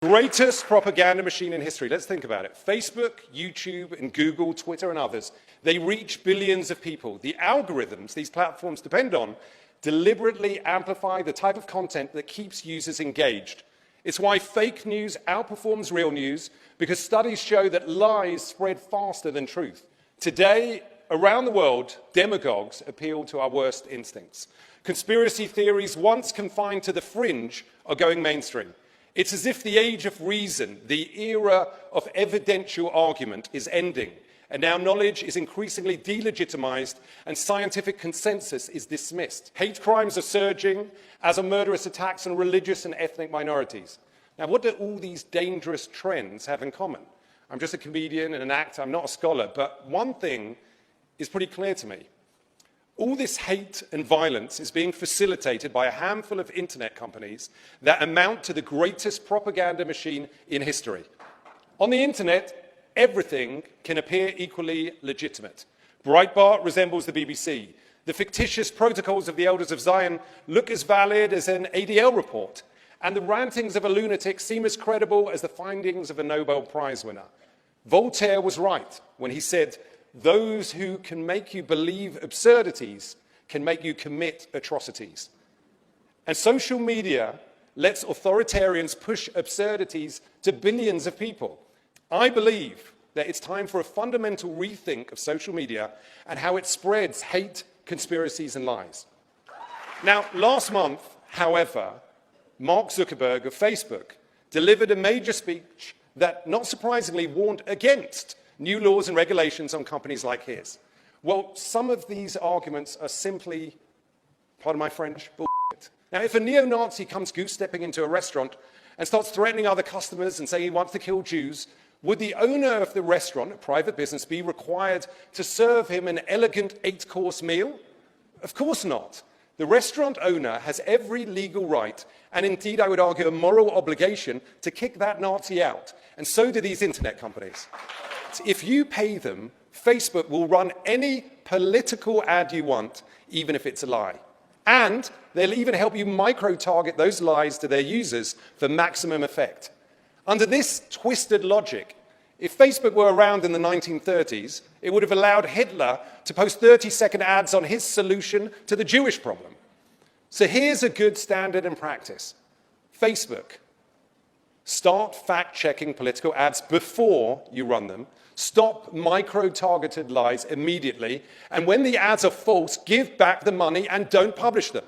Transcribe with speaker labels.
Speaker 1: Greatest propaganda machine in history. Let's think about it. Facebook, YouTube, and Google, Twitter, and others, they reach billions of people. The algorithms these platforms depend on deliberately amplify the type of content that keeps users engaged. It's why fake news outperforms real news, because studies show that lies spread faster than truth. Today, around the world, demagogues appeal to our worst instincts. Conspiracy theories, once confined to the fringe, are going mainstream. It's as if the age of reason, the era of evidential argument, is ending, and now knowledge is increasingly delegitimized and scientific consensus is dismissed. Hate crimes are surging, as are murderous attacks on religious and ethnic minorities. Now, what do all these dangerous trends have in common? I'm just a comedian and an actor, I'm not a scholar, but one thing is pretty clear to me. All this hate and violence is being facilitated by a handful of internet companies that amount to the greatest propaganda machine in history. On the internet, everything can appear equally legitimate. Breitbart resembles the BBC. The fictitious protocols of the Elders of Zion look as valid as an ADL report, and the rantings of a lunatic seem as credible as the findings of a Nobel Prize winner. Voltaire was right when he said, "Those who can make you believe absurdities can make you commit atrocities." And social media lets authoritarians push absurdities to billions of people. I believe that it's time for a fundamental rethink of social media and how it spreads hate, conspiracies, and lies. Now, last month, however, Mark Zuckerberg of Facebook delivered a major speech that, not surprisingly, warned against new laws and regulations on companies like his. Well, some of these arguments are simply, pardon my French, bullshit. Now, if a neo-Nazi comes goose-stepping into a restaurant and starts threatening other customers and saying he wants to kill Jews, would the owner of the restaurant, a private business, be required to serve him an elegant 8-course meal? Of course not. The restaurant owner has every legal right, and indeed, I would argue, a moral obligation to kick that Nazi out. And so do these internet companies. If you pay them, Facebook will run any political ad you want, even if it's a lie. And they'll even help you micro-target those lies to their users for maximum effect. Under this twisted logic, if Facebook were around in the 1930s, it would have allowed Hitler to post 30-second ads on his solution to the Jewish problem. So here's a good standard and practice. Facebook, start fact-checking political ads before you run them. Stop micro-targeted lies immediately. And when the ads are false, give back the money and don't publish them.